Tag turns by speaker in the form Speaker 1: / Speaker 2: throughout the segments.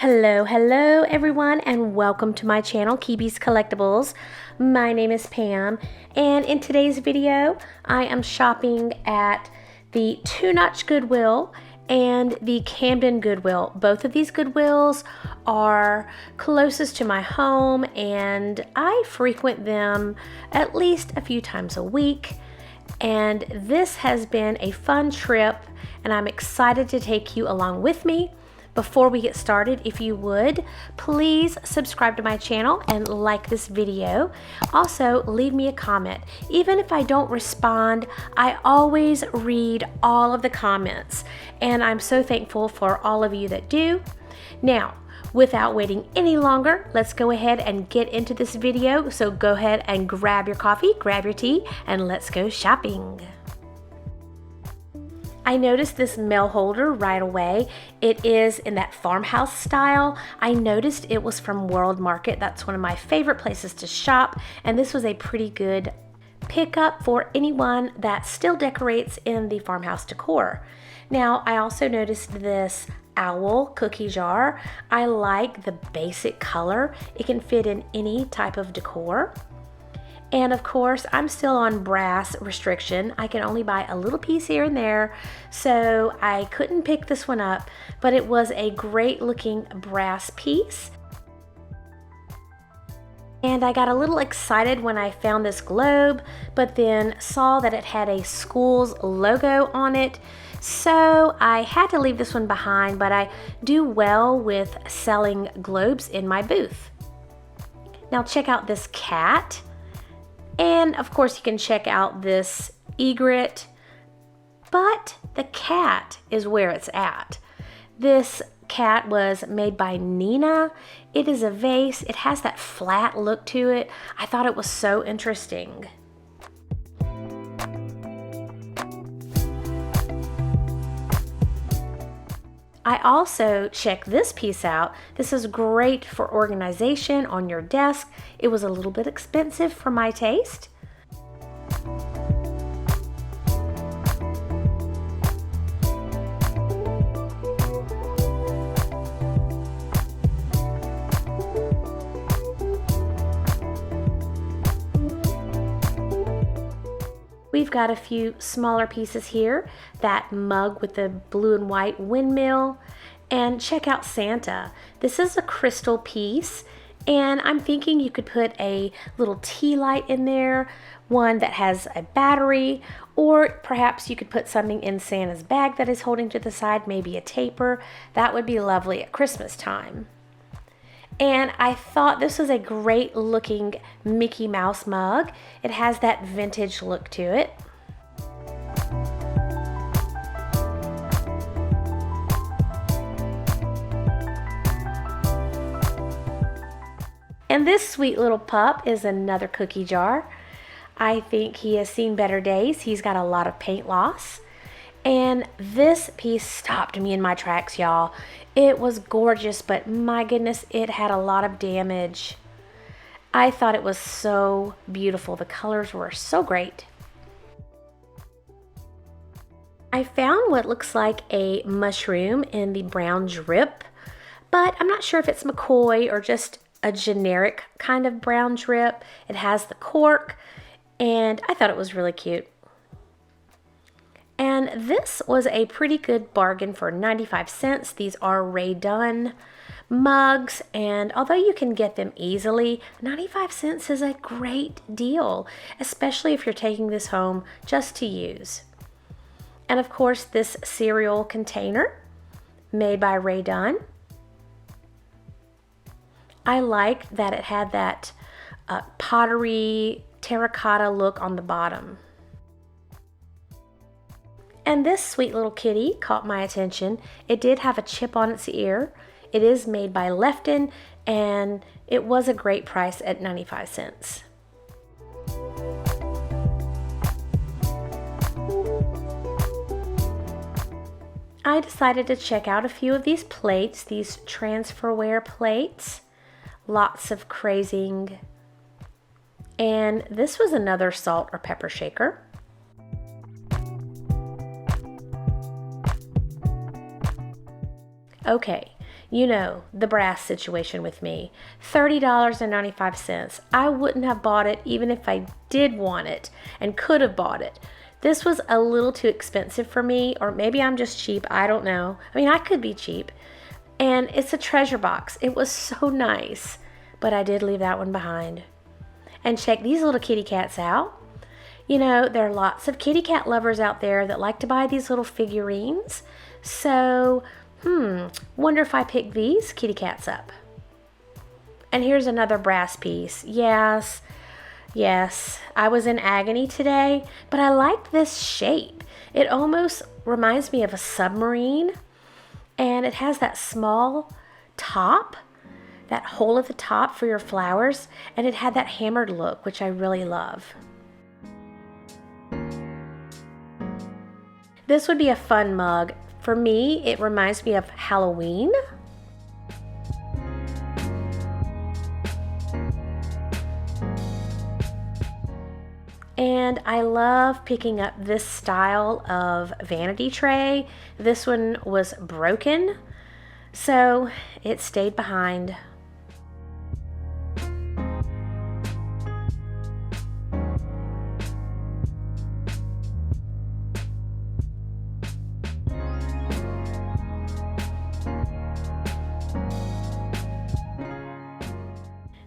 Speaker 1: Hello everyone, and welcome to my channel, Keeby's Collectibles. My name is Pam, and in today's video, I am shopping at the Two-Notch Goodwill and the Camden Goodwill. Both of these Goodwills are closest to my home, and I frequent them at least a few times a week. And this has been a fun trip, and I'm excited to take you along with me. Before we get started, if you would, please subscribe to my channel and like this video. Also, leave me a comment. Even if I don't respond, I always read all of the comments, and I'm so thankful for all of you that do. Now, without waiting any longer, let's go ahead and get into this video. So go ahead and grab your coffee, grab your tea, and let's go shopping. I noticed this mail holder right away. It is in that farmhouse style. I noticed it was from World Market. That's one of my favorite places to shop, and this was a pretty good pickup for anyone that still decorates in the farmhouse decor. Now, I also noticed this owl cookie jar. I like the basic color. It can fit in any type of decor. And of course, I'm still on brass restriction. I can only buy a little piece here and there, so I couldn't pick this one up, but it was a great looking brass piece. And I got a little excited when I found this globe, but then saw that it had a school's logo on it. So I had to leave this one behind, but I do well with selling globes in my booth. Now check out this cat. And of course you can check out this egret, but the cat is where it's at. This cat was made by Nina. It is a vase. It has that flat look to it. I thought it was so interesting. I also checked this piece out. This is great for organization on your desk. It was a little bit expensive for my taste. We've got a few smaller pieces here, that mug with the blue and white windmill, and check out Santa. This is a crystal piece, and I'm thinking you could put a little tea light in there, one that has a battery, or perhaps you could put something in Santa's bag that is holding to the side, maybe a taper. That would be lovely at Christmas time. And I thought this was a great looking Mickey Mouse mug. It has that vintage look to it. And this sweet little pup is another cookie jar. I think he has seen better days. He's got a lot of paint loss. And this piece stopped me in my tracks, y'all. It was gorgeous, but my goodness, it had a lot of damage. I thought it was so beautiful. The colors were so great. I found what looks like a mushroom in the brown drip, but I'm not sure if it's McCoy or just a generic kind of brown drip. It has the cork, and I thought it was really cute. And this was a pretty good bargain for 95 cents. These are Ray Dunn mugs, and although you can get them easily, 95 cents is a great deal, especially if you're taking this home just to use. And of course, this cereal container made by Ray Dunn. I liked that it had that pottery terracotta look on the bottom. And this sweet little kitty caught my attention. It did have a chip on its ear. It is made by Lefton, and it was a great price at 95 cents. I decided to check out a few of these plates, these transferware plates. Lots of crazing. And this was another salt or pepper shaker. Okay, You know, the brass situation with me. $30.95. I wouldn't have bought it even if I did want it and could have bought it. This was a little too expensive for me, or maybe I'm just cheap. I don't know. I mean, I could be cheap. And it's a treasure box. It was so nice, but I did leave that one behind. And check these little kitty cats out. You know, there are lots of kitty cat lovers out there that like to buy these little figurines. So, wonder if I pick these kitty cats up. And here's another brass piece. Yes, I was in agony today, but I like this shape. It almost reminds me of a submarine, and it has that small top, that hole at the top for your flowers, and it had that hammered look, which I really love. This would be a fun mug. For me, it reminds me of Halloween. And I love picking up this style of vanity tray. This one was broken, so it stayed behind.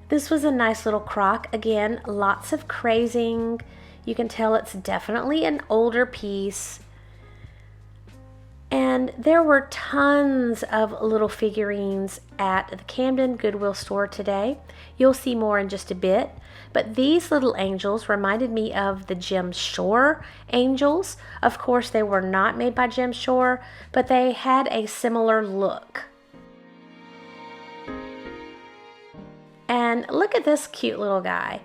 Speaker 1: This was a nice little crock. Again, lots of crazing. You can tell it's definitely an older piece. And there were tons of little figurines at the Camden Goodwill store today. You'll see more in just a bit. But these little angels reminded me of the Jim Shore angels. Of course, they were not made by Jim Shore, but they had a similar look. And look at this cute little guy.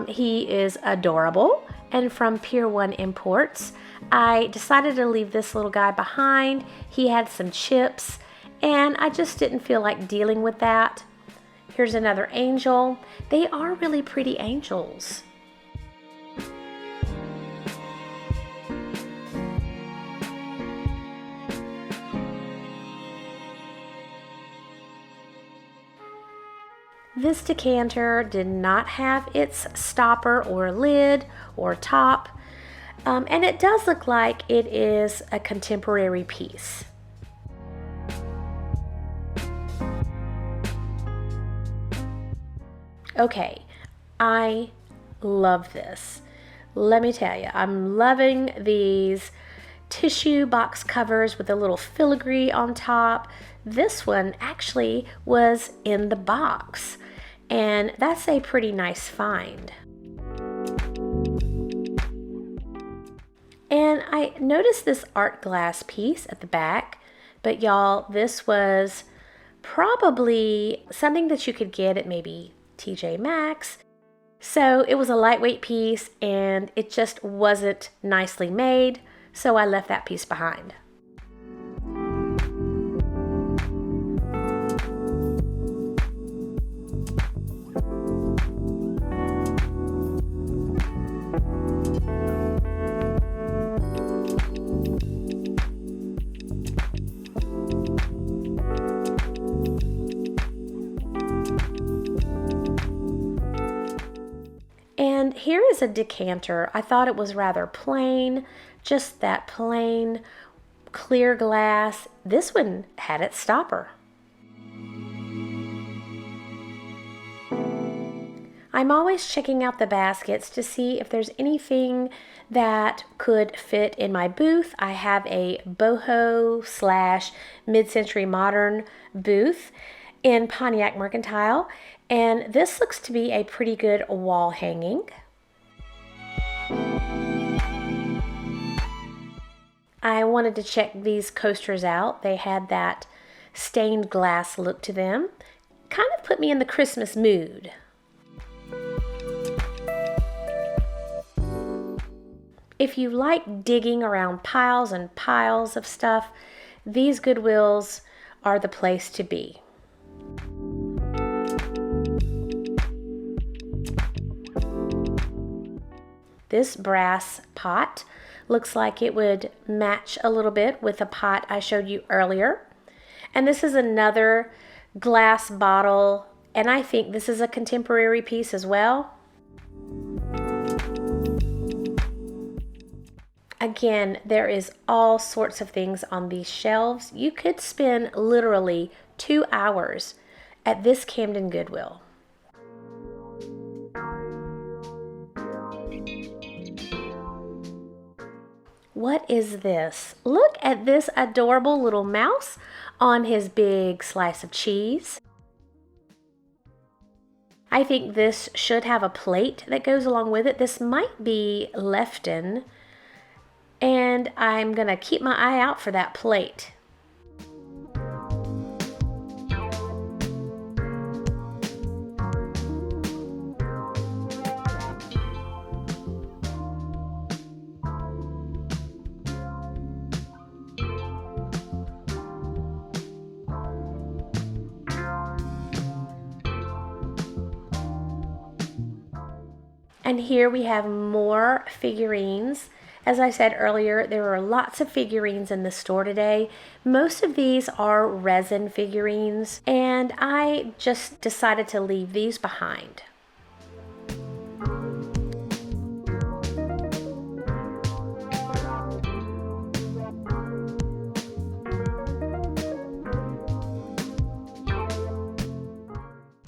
Speaker 1: He is adorable and from Pier 1 Imports. I decided to leave this little guy behind. He had some chips and I just didn't feel like dealing with that. Here's another angel. They are really pretty angels. This decanter did not have its stopper or lid or top, and it does look like it is a contemporary piece. Okay, I love this. Let me tell you, I'm loving these tissue box covers with a little filigree on top. This one actually was in the box, and that's a pretty nice find. And I noticed this art glass piece at the back, but y'all, this was probably something that you could get at maybe TJ Maxx. So it was a lightweight piece and it just wasn't nicely made, so I left that piece behind. And here is a decanter. I thought it was rather plain, just that plain clear glass. This one had its stopper. I'm always checking out the baskets to see if there's anything that could fit in my booth. I have a boho / mid-century modern booth in Pontiac Mercantile, and this looks to be a pretty good wall hanging. I wanted to check these coasters out. They had that stained glass look to them. Kind of put me in the Christmas mood. If you like digging around piles and piles of stuff, these Goodwills are the place to be. This brass pot looks like it would match a little bit with the pot I showed you earlier. And this is another glass bottle, and I think this is a contemporary piece as well. Again, there is all sorts of things on these shelves. You could spend literally 2 hours at this Camden Goodwill. What is this? Look at this adorable little mouse on his big slice of cheese. I think this should have a plate that goes along with it. This might be Lefton, and I'm gonna keep my eye out for that plate. And here we have more figurines. As I said earlier, there are lots of figurines in the store today. Most of these are resin figurines, and I just decided to leave these behind.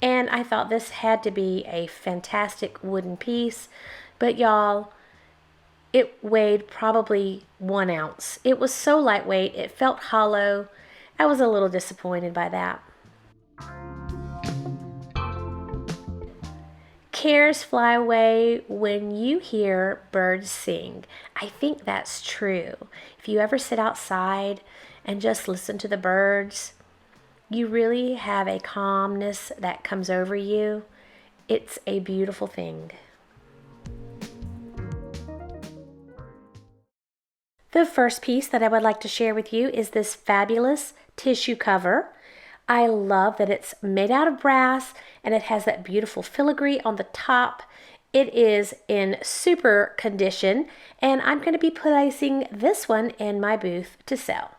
Speaker 1: And I thought this had to be a fantastic wooden piece, but y'all, it weighed probably 1 ounce. It was so lightweight, it felt hollow. I was a little disappointed by that. Cares fly away when you hear birds sing. I think that's true. If you ever sit outside and just listen to the birds, you really have a calmness that comes over you. It's a beautiful thing. The first piece that I would like to share with you is this fabulous tissue cover. I love that it's made out of brass and it has that beautiful filigree on the top. It is in super condition, and I'm going to be placing this one in my booth to sell.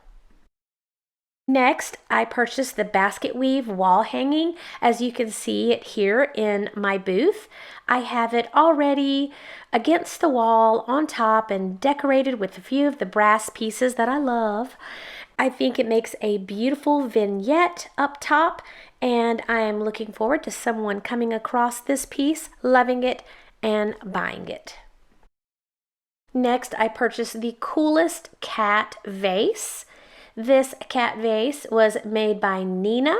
Speaker 1: Next, I purchased the basket weave wall hanging. As you can see it here in my booth, I have it already against the wall on top and decorated with a few of the brass pieces that I love. I think it makes a beautiful vignette up top, and I am looking forward to someone coming across this piece, loving it, and buying it. Next, I purchased the coolest cat vase. This cat vase was made by Nina,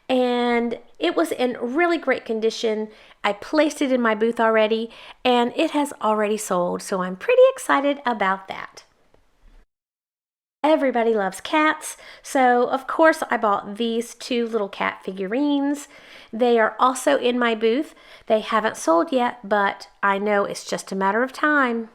Speaker 1: and it was in really great condition. I placed it in my booth already, and it has already sold, so I'm pretty excited about that. Everybody loves cats, so of course I bought these 2 little cat figurines. They are also in my booth. They haven't sold yet, but I know it's just a matter of time.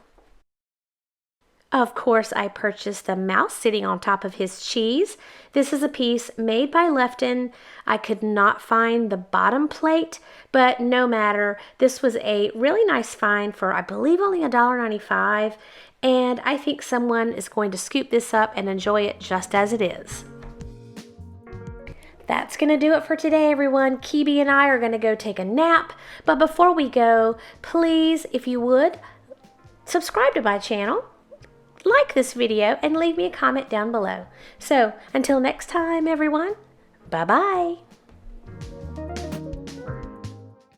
Speaker 1: Of course, I purchased the mouse sitting on top of his cheese. This is a piece made by Lefton. I could not find the bottom plate, but no matter. This was a really nice find for, I believe, only $1.95, and I think someone is going to scoop this up and enjoy it just as it is. That's going to do it for today, everyone. Keeby and I are going to go take a nap, but before we go, please, if you would, subscribe to my channel, like this video, and leave me a comment down below. So until next time, everyone, bye-bye.